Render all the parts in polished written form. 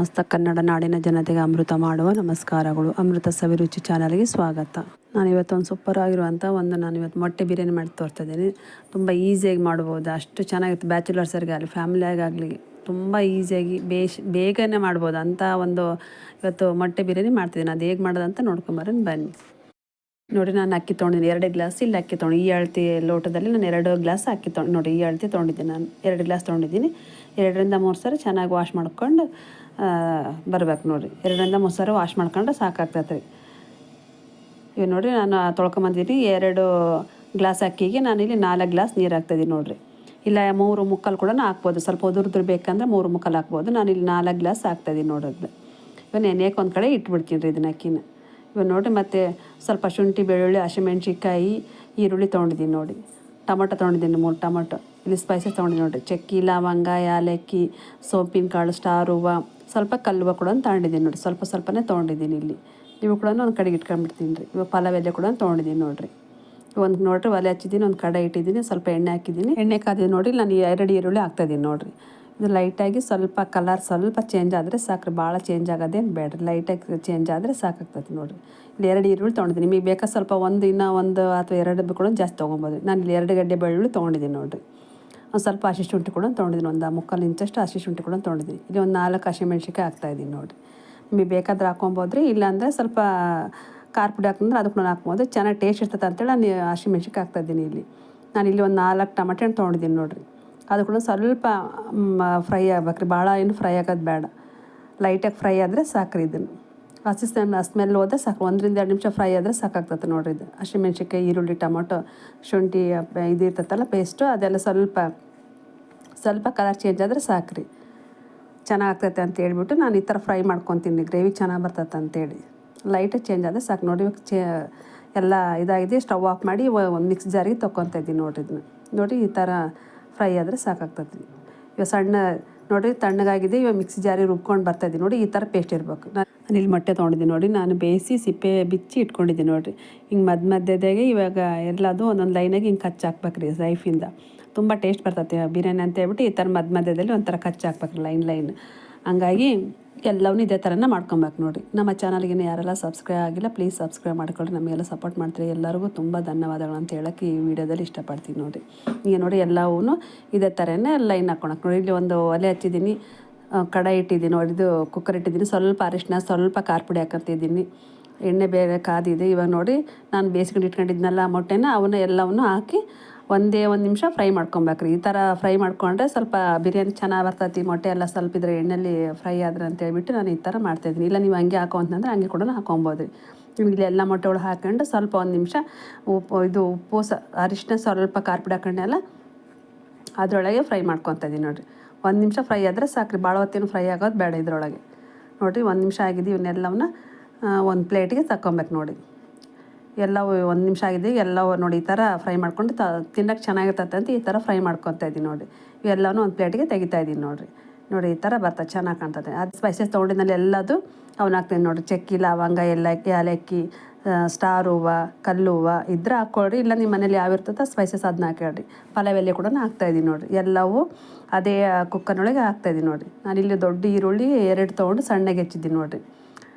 ಸಮಸ್ತ ಕನ್ನಡ ನಾಡಿನ ಜನತೆಗೆ ಅಮೃತ ಮಾಡುವ ನಮಸ್ಕಾರಗಳು. ಅಮೃತ ಸವಿರುಚಿ ಚಾನಲ್ಗೆ ಸ್ವಾಗತ. ನಾನಿವತ್ತು ಸೂಪರ್ ಆಗಿರುವಂಥ ನಾನಿವತ್ತು ಮೊಟ್ಟೆ ಬಿರಿಯಾನಿ ಮಾಡಿ ತೋರಿಸ್ತಾ ಇದ್ದೀನಿ. ತುಂಬ ಈಸಿಯಾಗಿ ಮಾಡ್ಬೋದು, ಅಷ್ಟು ಚೆನ್ನಾಗಿತ್ತು. ಬ್ಯಾಚುಲರ್ಸರಿಗೆ ಆಗಲಿ ಫ್ಯಾಮಿಲಿಯಾಗಲಿ ತುಂಬ ಈಸಿಯಾಗಿ ಬೇಗನೆ ಮಾಡ್ಬೋದು ಅಂತ ಇವತ್ತು ಮೊಟ್ಟೆ ಬಿರಿಯಾನಿ ಮಾಡ್ತಿದ್ದೀನಿ. ಅದು ಹೇಗೆ ಮಾಡೋದಂತ ನೋಡ್ಕೊಂಬರೋಣ ಬನ್ನಿ. ನೋಡಿ, ನಾನು ಅಕ್ಕಿ ತೊಗೊಂಡಿದ್ದೀನಿ 2 ಗ್ಲಾಸ್. ಇಲ್ಲಿ ಅಕ್ಕಿ ತೊಗೊಂಡು ಈ ಅಳತೆ ಲೋಟದಲ್ಲಿ ನಾನು 2 ಗ್ಲಾಸ್ ಅಕ್ಕಿ ತೊಗೊಂಡು, ನೋಡಿ ಈ ಅಳತೆ ತೊಗೊಂಡಿದ್ದೀನಿ. ನಾನು 2 ಗ್ಲಾಸ್ ತೊಗೊಂಡಿದ್ದೀನಿ. 2ರಿಂದ 3 ಸರಿ ಚೆನ್ನಾಗಿ ವಾಶ್ ಮಾಡ್ಕೊಂಡು ಬರ್ಬೇಕು. ನೋಡಿ 2ರಿಂದ 3 ಸರಿ ವಾಶ್ ಮಾಡ್ಕೊಂಡ್ರೆ ಸಾಕಾಗ್ತೈತೆ ರೀ. ಇವು ನೋಡಿ, ನಾನು ತೊಳ್ಕೊಂಬಂದಿದ್ದೀನಿ. 2 ಗ್ಲಾಸ್ ಅಕ್ಕಿಗೆ ನಾನಿಲ್ಲಿ 4 ಗ್ಲಾಸ್ ನೀರು ಹಾಕ್ತಾಯಿದ್ದೀನಿ ನೋಡಿರಿ. ಇಲ್ಲ 3 ಮುಕ್ಕಾಲು ಕೂಡ ಹಾಕ್ಬೋದು, ಸ್ವಲ್ಪ ಉದುರು ಬೇಕಂದ್ರೆ 3 ಮುಕ್ಕಾಲು ಹಾಕ್ಬೋದು. ನಾನಿಲ್ಲಿ 4 ಗ್ಲಾಸ್ ಹಾಕ್ತಾಯಿದ್ದೀನಿ ನೋಡೋದು. ಇವಾಗ ನೆನೆಯಕ್ಕೆ ಒಂದು ಕಡೆ ಇಟ್ಬಿಡ್ತೀನಿ ರೀ ಇದನ್ನ ಅಕ್ಕಿನ. ಇವಾಗ ನೋಡಿ, ಮತ್ತು ಸ್ವಲ್ಪ ಶುಂಠಿ, ಬೆಳ್ಳುಳ್ಳಿ, ಹಸಿಮೆಣ್ಸಿನ್ಕಾಯಿ, ಈರುಳ್ಳಿ ತೊಗೊಂಡಿದ್ದೀನಿ. ನೋಡಿ ಟೊಮೊಟೊ ತೊಗೊಂಡಿದ್ದೀನಿ, 3 ಟೊಮೊಟೊ. ಇಲ್ಲಿ ಸ್ಪೈಸಸ್ ತೊಗೊಂಡಿದ್ದೀನಿ ನೋಡಿ, ಚಕ್ಕೆ, ಲವಂಗ, ಏಲಕ್ಕಿ, ಸೋಂಪಿನ ಕಾಳು, ಸ್ಟಾರ್ ಹೂವು, ಸ್ವಲ್ಪ ಕಲ್ಲುವ ಕೂಡ ತೊಗೊಂಡಿದ್ದೀನಿ ನೋಡಿ. ಸ್ವಲ್ಪನೇ ತೊಗೊಂಡಿದ್ದೀನಿ ಇಲ್ಲಿ. ಇವು ಕೂಡ ಒಂದು ಕಡೆಗೆ ಇಟ್ಕೊಂಡ್ಬಿಡ್ತೀನಿ ರೀ. ಇವಾಗ ಪಲಾವ್ ಎಲೆ ಕೂಡ ತೊಗೊಂಡಿದ್ದೀನಿ ನೋಡಿರಿ. ಒಂದು ನೋಡಿರಿ ಒಲೆ ಹಚ್ಚಿದ್ದೀನಿ, ಒಂದು ಕಡೆ ಇಟ್ಟಿದ್ದೀನಿ, ಸ್ವಲ್ಪ ಎಣ್ಣೆ ಹಾಕಿದ್ದೀನಿ. ಎಣ್ಣೆ ಕಾದಿದ್ದೀನಿ ನೋಡಿ. ನಾನು 2 ಈರುಳ್ಳಿ ಹಾಕ್ತಾಯಿದ್ದೀನಿ ನೋಡಿರಿ. ಇದು ಲೈಟಾಗಿ ಸ್ವಲ್ಪ ಕಲರ್ ಸ್ವಲ್ಪ ಚೇಂಜ್ ಆದರೆ ಸಾಕ್ರಿ, ಭಾಳ ಚೇಂಜ್ ಆಗೋದೇನು ಬೇಡ್ರಿ, ಲೈಟಾಗಿ ಚೇಂಜ್ ಆದರೆ ಸಾಕಾಗ್ತದೆ ನೋಡಿರಿ. ಇಲ್ಲಿ 2 ಈರುಳ್ಳಿ ತೊಗೊಂಡಿದ್ದೀನಿ. ನಿಮಗೆ ಬೇಕಾ ಸ್ವಲ್ಪ ಇನ್ನೂ ಒಂದು ಅಥವಾ 2 ಕೂಡ ಜಾಸ್ತಿ ತೊಗೊಬೋದು. ನಾನು ಇಲ್ಲಿ 2 ಗಡ್ಡೆ ಬೆಳ್ಳುಳ್ಳಿ ತೊಗೊಂಡಿದ್ದೀನಿ ನೋಡಿರಿ. ಒಂದು ಸ್ವಲ್ಪ ಹಸಿ ಶುಂಠಿ ಕೂಡ ತೊಗೊಂಡಿದ್ದೀನಿ, ಒಂದು ಮುಕ್ಕಾಲು ಇಂಚಷ್ಟು ಹಸಿ ಶುಂಠಿ ಕೂಡ ತೊಗೊಂಡಿದ್ದೀನಿ. ಇಲ್ಲಿ ಒಂದು 4 ಹಸಿಮೆಣ್ಸಿನ್ಕಾಯಿ ಹಾಕ್ತಾಯಿದ್ದೀನಿ ನೋಡಿರಿ. ನಿಮಗೆ ಬೇಕಾದ್ರೆ ಹಾಕ್ಕೊಬೋದು ರೀ, ಇಲ್ಲಾಂದರೆ ಸ್ವಲ್ಪ ಖಾರ ಪುಡಿ ಹಾಕಂದ್ರೆ ಅದಕ್ಕೂ ಹಾಕ್ಬೋದು, ಚೆನ್ನಾಗಿ ಟೇಸ್ಟ್ ಇರ್ತದೆ ಅಂತೇಳಿ ನಾನು ಹಸಿಮೆಣ್ಸಿನ್ಕಾಯಿ ಹಾಕ್ತಾಯಿದ್ದೀನಿ. ಇಲ್ಲಿ ಒಂದು 4 ಟೊಮೆಟೊ ಹಣ್ಣು ತೊಗೊಂಡಿದ್ದೀನಿ ನೋಡಿರಿ. ಅದು ಕೂಡ ಸ್ವಲ್ಪ ಫ್ರೈ ಆಗ್ಬೇಕ್ರಿ, ಭಾಳ ಏನು ಫ್ರೈ ಆಗೋದು ಬೇಡ, ಲೈಟಾಗಿ ಫ್ರೈ ಆದರೆ ಸಾಕ್ರಿ. ಇದನ್ನು ಸ್ಮೆಲ್ ಹೋದ್ರೆ ಸಾಕು, 1ರಿಂದ 2 ನಿಮಿಷ ಫ್ರೈ ಆದರೆ ಸಾಕಾಗ್ತದೆ ನೋಡಿರಿ. ಇದು ಹಸಿಮೆಣ್ಸಿನ್ಕಾಯಿ, ಈರುಳ್ಳಿ, ಟೊಮೊಟೊ, ಶುಂಠಿ ಇದು ಇರ್ತೈತಲ್ಲ ಪೇಸ್ಟು, ಅದೆಲ್ಲ ಸ್ವಲ್ಪ ಕಲರ್ ಚೇಂಜ್ ಆದರೆ ಸಾಕ್ರಿ, ಚೆನ್ನಾಗ್ತೈತೆ ಅಂತ ಹೇಳ್ಬಿಟ್ಟು ನಾನು ಈ ಥರ ಫ್ರೈ ಮಾಡ್ಕೊತೀನಿ. ಗ್ರೇವಿ ಚೆನ್ನಾಗಿ ಬರ್ತೈತೆ ಅಂತೇಳಿ ಲೈಟಾಗಿ ಚೇಂಜ್ ಆದರೆ ಸಾಕು. ನೋಡಿ ಎಲ್ಲ ಇದಾಗಿದೆ. ಸ್ಟವ್ ಆಫ್ ಮಾಡಿ ಒಂದು ಮಿಕ್ಸ್ ಜಾರಿಗೆ ತೊಗೊತಾ ಇದ್ದೀನಿ ನೋಡಿರಿ. ಇದನ್ನ ನೋಡಿ ಈ ಥರ ಫ್ರೈ ಆದರೆ ಸಾಕಾಗ್ತದೆ. ಇವಾಗ ಸಣ್ಣ ನೋಡಿರಿ ತಣ್ಣಗಾಗಿದೆ. ಇವಾಗ ಮಿಕ್ಸಿ ಜಾರಿಗೆ ರುಬ್ಕೊಂಡು ಬರ್ತಾಯಿದ್ದೀನಿ ನೋಡಿ. ಈ ಥರ ಪೇಸ್ಟ್ ಇರಬೇಕು. ನಾನು ಇಲ್ಲಿ ಮೊಟ್ಟೆ ತೊಗೊಂಡಿದ್ದೀನಿ ನೋಡಿ. ನಾನು ಬೇಯಿಸಿ ಸಿಪ್ಪೆ ಬಿಚ್ಚಿ ಇಟ್ಕೊಂಡಿದ್ದೀನಿ ನೋಡಿರಿ. ಹಿಂಗೆ ಮಧ್ಯದಾಗೆ ಇವಾಗ ಎಲ್ಲದು ಒಂದೊಂದು ಲೈನಾಗಿ ಹಿಂಗೆ ಕಚ್ಚಿ ಹಾಕ್ಬೇಕ್ರಿ ನೈಫಿಂದ. ತುಂಬ ಟೇಸ್ಟ್ ಬರ್ತೈತೆ ಬಿರಿಯಾನಿ ಅಂತ ಹೇಳ್ಬಿಟ್ಟು ಈ ಥರ ಮಧ್ಯದಲ್ಲಿ ಒಂಥರ ಕಚ್ಚಿ ಹಾಕ್ಬೇಕ್ರಿ ಲೈನ್. ಹಂಗಾಗಿ ಎಲ್ಲವೂ ಇದೇ ಥರನೇ ಮಾಡ್ಕೊಬೇಕು ನೋಡಿ. ನಮ್ಮ ಚಾನಲ್ಗೆ ಯಾರೆಲ್ಲ ಸಬ್ಸ್ಕ್ರೈಬ್ ಆಗಿಲ್ಲ ಪ್ಲೀಸ್ ಸಬ್ಸ್ಕ್ರೈಬ್ ಮಾಡ್ಕೊಳ್ಳಿ. ನಮಗೆಲ್ಲ ಸಪೋರ್ಟ್ ಮಾಡ್ತೀರಿ. ಎಲ್ಲರಿಗೂ ತುಂಬ ಧನ್ಯವಾದಗಳು ಅಂತ ಹೇಳೋಕ್ಕೆ ಈ ವಿಡಿಯೋದಲ್ಲಿ ಇಷ್ಟಪಡ್ತೀನಿ ನೋಡಿ. ಈಗ ನೋಡಿ ಎಲ್ಲವೂ ಇದೇ ಥರನೇ ಲೈನ್ ಹಾಕ್ಕೊಳಕ್ಕೆ ನೋಡಿ. ಇಲ್ಲಿ ಒಂದು ಒಲೆ ಹಚ್ಚಿದ್ದೀನಿ, ಕಡಾಯಿ ಇಟ್ಟಿದ್ದೀನಿ ನೋಡಿ. ಇದು ಕುಕ್ಕರ್ ಇಟ್ಟಿದ್ದೀನಿ. ಸ್ವಲ್ಪ ಅರಿಶಿನ, ಸ್ವಲ್ಪ ಖಾರ ಪುಡಿ ಹಾಕಂತಿದ್ದೀನಿ. ಎಣ್ಣೆ ಬೇರೆ ಕಾದಿದೆ. ಇವಾಗ ನೋಡಿ, ನಾನು ಬೇಯಿಸ್ಕೊಂಡು ಇಟ್ಕೊಂಡಿದ್ನಲ್ಲ ಮೊಟ್ಟೆನ, ಎಲ್ಲವನ್ನೂ ಹಾಕಿ ಒಂದೇ 1 ನಿಮಿಷ ಫ್ರೈ ಮಾಡ್ಕೊಬೇಕ್ರಿ. ಈ ಥರ ಫ್ರೈ ಮಾಡ್ಕೊಂಡ್ರೆ ಸ್ವಲ್ಪ ಬಿರಿಯಾನಿ ಚೆನ್ನಾಗಿ ಬರ್ತೈತಿ. ಮೊಟ್ಟೆ ಎಲ್ಲ ಸ್ವಲ್ಪ ಇದ್ರೆ ಎಣ್ಣೆಯಲ್ಲಿ ಫ್ರೈ ಆದ್ರೆ ಅಂತ ಹೇಳ್ಬಿಟ್ಟು ನಾನು ಈ ಥರ ಮಾಡ್ತಾಯಿದ್ದೀನಿ. ಇಲ್ಲ ನೀವು ಹಂಗೆ ಹಾಕೋ ಅಂತಂದ್ರೆ ಹಂಗೆ ಕೂಡ ಹಾಕೊಬೋದು. ಇಲ್ಲಿ ಎಲ್ಲ ಮೊಟ್ಟೆ ಒಳಗೆ ಹಾಕೊಂಡು ಸ್ವಲ್ಪ 1 ನಿಮಿಷ ಉಪ್ಪು ಅರಿಶಿನ, ಸ್ವಲ್ಪ ಖಾರ ಪುಡಿ ಹಾಕೊಂಡೆಲ್ಲ ಅದರೊಳಗೆ ಫ್ರೈ ಮಾಡ್ಕೊತಾ ಇದ್ದೀನಿ ನೋಡಿರಿ. 1 ನಿಮಿಷ ಫ್ರೈ ಆದರೆ ಸಾಕ್ರಿ, ಭಾಳ ಹೊತ್ತೇನು ಫ್ರೈ ಆಗೋದು ಬೇಡ ಇದ್ರೊಳಗೆ. ನೋಡಿರಿ 1 ನಿಮಿಷ ಆಗಿದೆ. ಇವನ್ನೆಲ್ಲವನ್ನ ಒಂದು ಪ್ಲೇಟಿಗೆ ತಗೊಬೇಕು ನೋಡಿ. ಎಲ್ಲವೂ 1 ನಿಮಿಷ ಆಗಿದೆ. ಎಲ್ಲವೂ ನೋಡಿ ಈ ಥರ ಫ್ರೈ ಮಾಡ್ಕೊಂಡು ತಿನ್ನೋಕ್ಕೆ ಚೆನ್ನಾಗಿರ್ತೈತೆ ಅಂತ ಈ ಥರ ಫ್ರೈ ಮಾಡ್ಕೊತಾ ಇದ್ದೀನಿ ನೋಡಿ. ಇವೆಲ್ಲವೂ ಒಂದು ಪ್ಲೇಟಿಗೆ ತೆಗಿತಾ ಇದ್ದೀನಿ ನೋಡಿರಿ. ನೋಡಿ ಈ ಥರ ಬರ್ತದೆ, ಚೆನ್ನಾಗಿ ಕಾಣ್ತದೆ. ಅದು ಸ್ಪೈಸಸ್ ತೊಗೊಂಡಿದ್ದಲ್ಲಿ ಎಲ್ಲದು ಅವನ್ನ ಹಾಕ್ತೀನಿ ನೋಡಿ. ಚಕ್ಕೆ, ಲವಂಗ, ಏಲಕ್ಕಿ, ಸ್ಟಾರ್ ಹೂವು, ಕಲ್ಲು ಹೂವು ಇದ್ರೆ ಹಾಕ್ಕೊಳ್ರಿ. ಇಲ್ಲ ನಿಮ್ಮ ಮನೇಲಿ ಯಾವ ಇರ್ತದೆ ಸ್ಪೈಸಸ್ ಅದನ್ನ ಹಾಕ್ಯಾಡ್ರಿ. ಪಲಾವ್ ಎಲೆ ಕೂಡ ಹಾಕ್ತಾಯಿದ್ದೀನಿ ನೋಡಿರಿ. ಎಲ್ಲವೂ ಅದೇ ಕುಕ್ಕರ್ನೊಳಗೆ ಹಾಕ್ತಾಯಿದ್ದೀನಿ ನೋಡಿ. ನಾನಿಲ್ಲಿ ದೊಡ್ಡ ಈರುಳ್ಳಿ 2 ತೊಗೊಂಡು ಸಣ್ಣಗೆ ಹೆಚ್ಚಿದ್ದೀನಿ ನೋಡಿರಿ.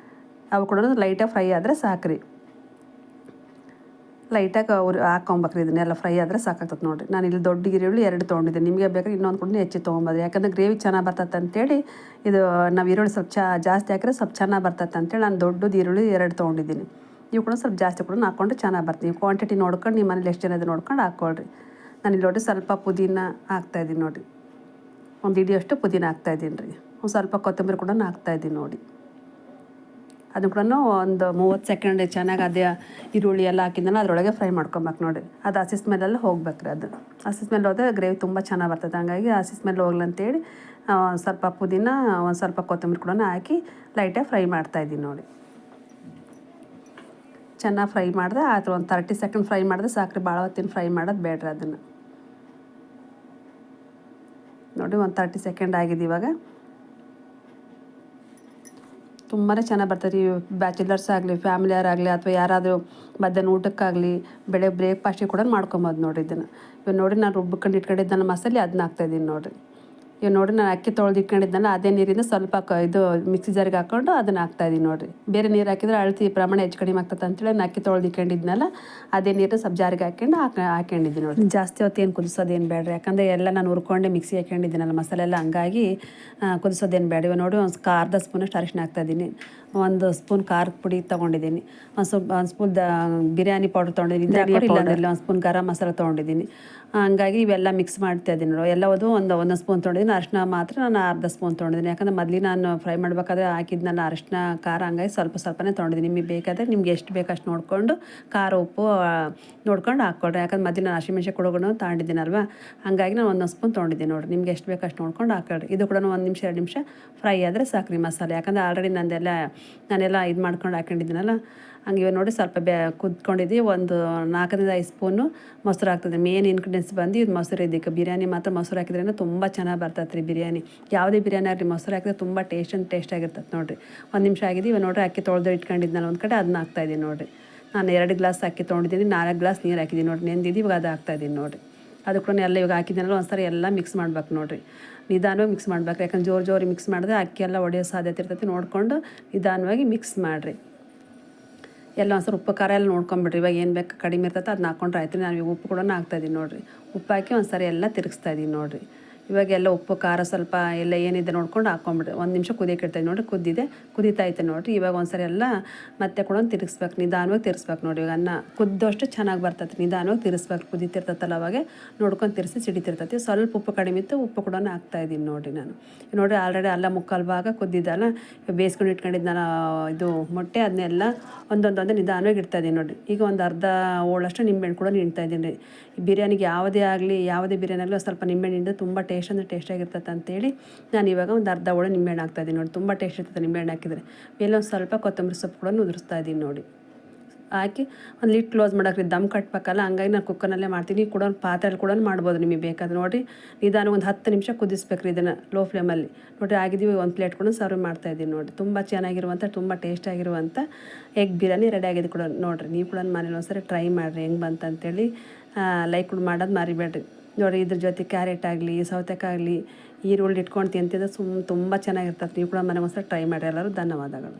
ಅವು ಕೂಡ ಲೈಟಾಗಿ ಫ್ರೈ ಆದರೆ ಸಾಕ್ರಿ, ಲೈಟಾಗಿ ಹಾಕ್ಕೊಬೇಕ್ರಿ. ಇದನ್ನೆಲ್ಲ ಫ್ರೈ ಆದರೆ ಸಾಕಾಗ್ತದೆ ನೋಡಿರಿ. ನಾನು ಇಲ್ಲಿ ದೊಡ್ಡ ಈರುಳ್ಳಿ 2 ತೊಗೊಂಡಿದ್ದೆ. ನಿಮಗೆ ಬೇಕಾದ್ರೆ ಇನ್ನೊಂದು ಕೂಡ ಹೆಚ್ಚು ತೊಗೊಬೋದು, ಯಾಕಂದರೆ ಗ್ರೇವಿ ಚೆನ್ನಾಗಿ ಬರ್ತೈತೆ ಅಂತೇಳಿ. ಇದು ನಾವು ಈರುಳ್ಳಿ ಸ್ವಲ್ಪ ಜಾಸ್ತಿ ಹಾಕಿದ್ರೆ ಸ್ವಲ್ಪ ಚೆನ್ನಾಗಿ ಬರ್ತೈತೆ ಅಂತೇಳಿ ನಾನು ದೊಡ್ಡದು ಈರುಳ್ಳಿ 2 ತೊಗೊಂಡಿದ್ದೀನಿ. ಇವು ಕೂಡ ಸ್ವಲ್ಪ ಜಾಸ್ತಿ ಕೂಡ ಹಾಕ್ಕೊಂಡ್ರೆ ಚೆನ್ನಾಗಿ ಬರ್ತೀವಿ. ಕ್ವಾಂಟಿಟಿ ನೋಡ್ಕೊಂಡು ನಿಮ್ಮ ಮನೇಲಿ ಎಷ್ಟು ಜನ ಇದೆ ನೋಡ್ಕೊಂಡು ಹಾಕ್ಕೊಳ್ರಿ. ನಾನು ಇಲ್ಲಿ ನೋಡಿ ಸ್ವಲ್ಪ ಪುದೀನ ಹಾಕ್ತಾಯಿದ್ದೀನಿ ನೋಡಿ. ಒಂದು ಹಿಡಿಯೋಷ್ಟು ಪುದೀನ ಹಾಕ್ತಾಯಿದ್ದೀನಿ ರೀ. ಒಂದು ಸ್ವಲ್ಪ ಕೊತ್ತಂಬರಿ ಕೂಡ ಹಾಕ್ತಾಯಿದ್ದೀನಿ ನೋಡಿ. ಅದು ಕೂಡ ಒಂದು 30 ಸೆಕೆಂಡ್ ಚೆನ್ನಾಗಿ ಅದೇ ಈರುಳ್ಳಿ ಎಲ್ಲ ಹಾಕಿದ್ದನ ಅದರೊಳಗೆ ಫ್ರೈ ಮಾಡ್ಕೊಬೇಕು ನೋಡಿ. ಅದು ಹಸಿ ಸ್ಮೆಲ್ಲೆಲ್ಲ ಹೋಗ್ಬೇಕ್ರಿ. ಅದು ಹಸಿ ಸ್ಮೆಲ್ ಹೋದರೆ ಗ್ರೇವಿ ತುಂಬ ಚೆನ್ನಾಗಿ ಬರ್ತದೆ. ಹಂಗಾಗಿ ಹಸಿ ಸ್ಮೆಲ್ ಹೋಗ್ಲಿ ಅಂತೇಳಿ ಸ್ವಲ್ಪ ಪುದೀನ, ಒಂದು ಸ್ವಲ್ಪ ಕೊತ್ತಂಬರಿ ಕೂಡ ಹಾಕಿ ಲೈಟಾಗಿ ಫ್ರೈ ಮಾಡ್ತಾಯಿದ್ದೀನಿ ನೋಡಿ. ಚೆನ್ನಾಗಿ ಫ್ರೈ ಮಾಡಿದೆ ಆಯ್ತು. ಒಂದು 30 ಸೆಕೆಂಡ್ ಫ್ರೈ ಮಾಡಿದ್ರೆ ಸಾಕ್ರಿ, ಭಾಳ ಹೊತ್ತಿನ ಫ್ರೈ ಮಾಡೋದು ಬೇಡ್ರಿ. ಅದನ್ನು ನೋಡಿ ಒಂದು 30 ಸೆಕೆಂಡ್ ಆಗಿದೆ. ಇವಾಗ ತುಂಬಾ ಚೆನ್ನಾಗಿ ಬರ್ತದೆ. ಬ್ಯಾಚುಲರ್ಸ್ ಆಗಲಿ ಫ್ಯಾಮಿಲಿಯರಾಗಲಿ ಅಥವಾ ಯಾರಾದರೂ ಮಧ್ಯಾಹ್ನ ಊಟಕ್ಕಾಗಲಿ ಬೆಳಗ್ಗೆ ಬ್ರೇಕ್ಫಾಸ್ಟಿಗೆ ಕೂಡ ಮಾಡ್ಕೊಬೋದು ನೋಡಿ. ಇದನ್ನು ಇವಾಗ ನೋಡಿ ನಾನು ರುಬ್ಕೊಂಡು ಇಟ್ಕೊಂಡಿದ್ದನ್ನು ಮಸಾಲೆ ಅದನ್ನ ಹಾಕ್ತಾಯಿದ್ದೀನಿ ನೋಡಿರಿ. ಇವಾಗ ನೋಡಿರಿ ನಾನು ಅಕ್ಕಿ ತೊಳೆದು ಇಟ್ಕೊಂಡಿದ್ದಲ್ಲ ಅದೇ ನೀರಿಂದ ಸ್ವಲ್ಪ ಇದು ಮಿಕ್ಸಿ ಜಾರಿಗೆ ಹಾಕ್ಕೊಂಡು ಅದನ್ನು ಹಾಕ್ತಾಯಿದ್ದೀನಿ ನೋಡಿರಿ. ಬೇರೆ ನೀರು ಹಾಕಿದ್ರೆ ಅಳತೆ ಪ್ರಮಾಣ ಹೆಚ್ಚು ಕಡಿಮೆ ಆಗ್ತದೆ ಅಂತೇಳಿ ನಾನು ಅಕ್ಕಿ ತೊಳೆದು ಇಟ್ಕೊಂಡಿದ್ನಲ್ಲ ಅದೇ ನೀರು ಸ್ವಲ್ಪ ಜಾರಿಗೆ ಹಾಕ್ಕೊಂಡಿದ್ದೀನಿ ನೋಡಿ. ಜಾಸ್ತಿ ಹೊತ್ತು ಏನು ಕುದಿಸೋದೇನು ಬೇಡ್ರಿ, ಯಾಕಂದರೆ ಎಲ್ಲ ನಾನು ಹುರ್ಕೊಂಡೆ ಮಿಕ್ಸಿ ಹಾಕ್ಕೊಂಡಿದ್ದೀನಲ್ಲ ಮಸಾಲೆ ಎಲ್ಲ, ಹಂಗಾಗಿ ಕುದಿಸೋದೇನು ಬೇಡ. ಇವಾಗ ನೋಡಿ ಒಂದು ಅರ್ಧ ಸ್ಪೂನಷ್ಟು ಅರಿಶಿನ ಹಾಕ್ತಾಯಿದ್ದೀನಿ, 1 ಸ್ಪೂನ್ ಖಾರದ ಪುಡಿ ತೊಗೊಂಡಿದ್ದೀನಿ, ಒಂದು ಸ್ಪೂನ್ ಬಿರಿಯಾನಿ ಪೌಡ್ರ್ ತೊಗೊಂಡಿದ್ದೀನಿ, ಇಲ್ಲಾಂದ್ರೆ 1 ಸ್ಪೂನ್ ಗರಂ ಮಸಾಲ ತೊಗೊಂಡಿದ್ದೀನಿ. ಹಂಗಾಗಿ ಇವೆಲ್ಲ ಮಿಕ್ಸ್ ಮಾಡ್ತಾ ಇದ್ದೀನಿ ನೋಡಿ. ಎಲ್ಲವೂ ಒಂದು ಸ್ಪೂನ್ ತೊಗೊಂಡಿದ್ದೀನಿ. ಅರಿಶಿನ ಮಾತ್ರ ನಾನು ಅರ್ಧ ಸ್ಪೂನ್ ತೊಗೊಂಡಿದ್ದೀನಿ, ಯಾಕಂದರೆ ಮೊದಲಿಗೆ ನಾನು ಫ್ರೈ ಮಾಡಬೇಕಾದ್ರೆ ಹಾಕಿದ್ನಲ್ಲ ಅರಿಶಿನ ಖಾರ, ಹಂಗಾಗಿ ಸ್ವಲ್ಪನೇ ತೊಗೊಂಡಿದ್ದೀನಿ. ನಿಮಗೆ ಬೇಕಾದರೆ ನಿಮ್ಗೆ ಎಷ್ಟು ಬೇಕು ಅಷ್ಟು ನೋಡಿಕೊಂಡು ಖಾರ ಉಪ್ಪು ನೋಡ್ಕೊಂಡು ಹಾಕ್ಕೊಳ್ರಿ. ಯಾಕಂದ್ರೆ ಮೊದಲು ನಾನು ಹಸಿಮೆಣ್ಸಿನ್ಕಾಯಿ ಕುಡುಗೋಣ ತೊಗೊಂಡಿದ್ದೀನಲ್ವ, ಹಂಗಾಗಿ ನಾನು 1 ಸ್ಪೂನ್ ತೊಗೊಂಡಿದ್ದೀನಿ ನೋಡಿರಿ. ನಿಮ್ಗೆ ಎಷ್ಟು ಬೇಕು ಅಷ್ಟು ನೋಡ್ಕೊಂಡು ಹಾಕ್ಕೊಳ್ರಿ. ಇದು ಕೂಡ 1 ನಿಮಿಷ 2 ನಿಮಿಷ ಫ್ರೈ ಆದರೆ ಸಾಕ್ರಿ ಮಸಾಲೆ, ಯಾಕಂದರೆ ಆಲ್ರೆಡಿ ನಾನೆಲ್ಲ ಇದು ಮಾಡ್ಕೊಂಡು ಹಾಕ್ಕೊಂಡಿದ್ದೀನಲ್ಲ. ಹಂಗೆ ಇವಾಗ ನೋಡಿ ಸ್ವಲ್ಪ ಕುದ್ಕೊಂಡಿದ್ದು ಒಂದು 4ರಿಂದ 5 ಸ್ಪೂನು ಮೊಸರು ಹಾಕ್ತದೆ. ಮೇನ್ ಇಂಗ್ರೀಡಿಯೆಂಟ್ಸ್ ಬಂದು ಇದು ಮೊಸರು. ಇದಕ್ಕೆ ಬಿರಿಯಾನಿ ಮಾತ್ರ ಮೊಸರು ಹಾಕಿದ್ರೇ ತುಂಬ ಚೆನ್ನಾಗಿ ಬರ್ತೈತೆ ರೀ ಬಿರಿಯಾನಿ. ಯಾವುದೇ ಬಿರಿಯಾನಿ ಆಗಲಿ ಮೊಸರು ಹಾಕಿದ್ರೆ ತುಂಬ ಟೇಸ್ಟಾಗಿರ್ತದೆ ನೋಡಿರಿ. 1 ನಿಮಿಷ ಆಗಿದೆ. ಇವಾಗ ನೋಡಿರಿ ಅಕ್ಕಿ ತೊಳೆದು ಇಟ್ಕೊಂಡಿದ್ನಲ್ಲ ಒಂದು ಕಡೆ, ಅದನ್ನ ಹಾಕ್ತಾಯಿದ್ದೀನಿ ನೋಡಿರಿ. ನಾನು 2 ಗ್ಲಾಸ್ ಅಕ್ಕಿ ತೊಗೊಂಡಿದ್ದೀನಿ, 4 ಗ್ಲಾಸ್ ನೀರು ಹಾಕಿದ್ದೀನಿ ನೋಡಿರಿ, ನೆಂದಿದ್ದು. ಇವಾಗ ಅದು ಹಾಕ್ತಾಯಿದ್ದೀನಿ ನೋಡಿರಿ. ಅದು ಕೂಡ ಎಲ್ಲ ಇವಾಗ ಹಾಕಿದ್ದೀನಲ್ಲ ಒಂದ್ಸರಿ ಎಲ್ಲ ಮಿಕ್ಸ್ ಮಾಡ್ಬೇಕು ನೋಡಿರಿ. ನಿಧಾನವಾಗಿ ಮಿಕ್ಸ್ ಮಾಡ್ಬೇಕು, ಯಾಕಂದ್ರೆ ಜೋರು ಮಿಕ್ಸ್ ಮಾಡಿದ್ರೆ ಅಕ್ಕಿ ಎಲ್ಲ ಒಡೆಯೋ ಸಾಧ್ಯತೆ ಇರ್ತೈತಿ. ನೋಡಿಕೊಂಡು ನಿಧಾನವಾಗಿ ಮಿಕ್ಸ್ ಮಾಡಿರಿ. ಎಲ್ಲ ಒಂದ್ಸರಿ ಉಪ್ಪು ಖಾರ ಎಲ್ಲ ನೋಡ್ಕೊಂಬಿಡ್ರಿ. ಇವಾಗ ಏನು ಬೇಕು ಕಡಿಮೆ ಇರ್ತೈತೆ ಅದನ್ನ ಹಾಕ್ಕೊಂಡ್ರೆ ಆಯ್ತು. ನಾನು ಇವಾಗ ಉಪ್ಪು ಕೂಡ ಹಾಕ್ತಾಯಿದ್ದೀನಿ ನೋಡಿರಿ. ಉಪ್ಪು ಹಾಕಿ ಒಂದ್ಸರಿ ಎಲ್ಲ ತಿರುಗಿಸ್ತಾಯಿದ್ದೀನಿ ನೋಡಿರಿ. ಇವಾಗೆಲ್ಲ ಉಪ್ಪು ಖಾರ ಸ್ವಲ್ಪ ಎಲ್ಲ ಏನಿದೆ ನೋಡ್ಕೊಂಡು ಹಾಕ್ಕೊಂಬಿಡ್ರಿ. 1 ನಿಮಿಷ ಕುದಿಯೋಕೆ ಇಡ್ತಾಯಿದ್ದೀನಿ ನೋಡಿರಿ. ಕುದೀತೈತೆ ನೋಡಿರಿ. ಇವಾಗ ಒಂದ್ಸರಿ ಎಲ್ಲ ಮತ್ತೆ ಕೂಡ ತಿರುಗಿಸ್ಬೇಕು, ನಿಧಾನವಾಗಿ ತಿರ್ಸ್ಬೇಕು ನೋಡಿ. ಇವಾಗ ಅನ್ನ ಕುದ್ದಷ್ಟು ಚೆನ್ನಾಗಿ ಬರ್ತೈತೆ. ನಿಧಾನವಾಗಿ ತಿರ್ಸ್ಬೇಕು, ಕುದೀತಿರ್ತೈತಲ್ಲ ಅವಾಗೆ ನೋಡ್ಕೊಂಡು ತಿರ್ಸಿ ಸಿಡಿತಿರ್ತೈತಿ. ಸ್ವಲ್ಪ ಉಪ್ಪು ಕಡಿಮೆ ಇತ್ತು, ಉಪ್ಪು ಕೂಡ ಹಾಕ್ತಾಯಿದ್ದೀನಿ ನೋಡಿರಿ. ನಾನು ನೋಡಿರಿ ಆಲ್ರೆಡಿ ಅಲ್ಲ ಮುಕ್ಕಾಲು ಭಾಗ ಕುದ್ದಿದ್ದಲ್ಲ. ಬೇಯಿಸ್ಕೊಂಡು ಇಟ್ಕೊಂಡಿದ್ದು ಇದು ಮೊಟ್ಟೆ, ಅದನ್ನೆಲ್ಲ ಒಂದೊಂದೇ ನಿಧಾನವಾಗಿ ಇಡ್ತಾಯಿದ್ದೀನಿ ನೋಡಿರಿ. ಈಗ ಒಂದು ಅರ್ಧ ಹೋಳಷ್ಟು ನಿಂಬೆಹಣ್ಣು ಕೂಡ ಇಡ್ತಾಯಿದ್ದೀನಿ. ಬಿರಿಯಾನಿಗೆ ಯಾವುದೇ ಬಿರಿಯಾನಿ ಆಗಲಿ ಸ್ವಲ್ಪ ನಿಂಬೆಹಣ್ಣು ಹಿಂಡಿದ್ರೆ ತುಂಬ ಟೇಸ್ಟಾಗಿರ್ತೈತೆ ಅಂತೇಳಿ ನಾನು ಇವಾಗ ಒಂದು ಅರ್ಧ ಹೋಳು ನಿಂಬೆಹಣ್ಣು ಹಾಕ್ತಾಯಿದ್ದೀನಿ ನೋಡಿ. ತುಂಬ ಟೇಸ್ಟ್ ಇರ್ತದೆ ನಿಂಬೆಹಣ್ಣು ಹಾಕಿದರೆ. ಮೇಲೆ ಒಂದು ಸ್ವಲ್ಪ ಕೊತ್ತಂಬರಿ ಸೊಪ್ಪು ಕೂಡ ಉದುರಿಸ್ತಾ ಇದ್ದೀನಿ ನೋಡಿ. ಹಾಕಿ ಒಂದು ಲಿಡ್ ಕ್ಲೋಸ್ ಮಾಡೋಕ್ರಿ, ದಮ್ ಕಟ್ಬೇಕಲ್ಲ, ಹಂಗಾಗಿ ನಾನು ಕುಕ್ಕರ್ನಲ್ಲೇ ಮಾಡ್ತೀನಿ. ಕೂಡ ಒಂದು ಪಾತ್ರೆಯಲ್ಲಿ ಕೂಡ ಮಾಡ್ಬೋದು ನಿಮಗೆ ಬೇಕಾದ್ರೆ ನೋಡಿರಿ. ನಿಧಾನ ಒಂದು 10 ನಿಮಿಷ ಕುದಿಸ್ಬೇಕ್ರಿ ಇದನ್ನು ಲೋ ಫ್ಲೇಮಲ್ಲಿ ನೋಡಿರಿ. ಆಗಿದ್ದೀವಿ ಒಂದು ಪ್ಲೇಟ್ ಕೂಡ ಸರ್ವ್ ಮಾಡ್ತಾಯಿದ್ದೀನಿ ನೋಡಿ. ತುಂಬ ಚೆನ್ನಾಗಿರುವಂಥ ತುಂಬ ಟೇಸ್ಟಾಗಿರುವಂಥ ಎಗ್ ಬಿರಿಯಾನಿ ರೆಡಿ ಆಗಿದೆ ಕೂಡ ನೋಡಿರಿ. ನೀವು ಕೂಡ ಮನೇಲಿ ಒಂದ್ಸರಿ ಟ್ರೈ ಮಾಡಿರಿ ಹೆಂಗೆ ಬಂತಂತೇಳಿ. ಲೈಕ್ ಕೂಡ ಮಾಡೋದು ಮರಿಬೇಡ್ರಿ ನೋಡಿ. ಇದ್ರ ಜೊತೆ ಕ್ಯಾರೆಟ್ ಆಗಲಿ ಸೌತೆಕಾಯಿ ಈರುಳ್ಳಿ ಇಟ್ಕೊಂಡು ತಿಂತಿದ್ರೆ ತುಂಬ ಚೆನ್ನಾಗಿರ್ತದೆ. ನೀವು ಕೂಡ ಮನೆಗೆ ಒಂದ್ಸರಿ ಟ್ರೈ ಮಾಡಿ ಎಲ್ಲರೂ. ಧನ್ಯವಾದಗಳು.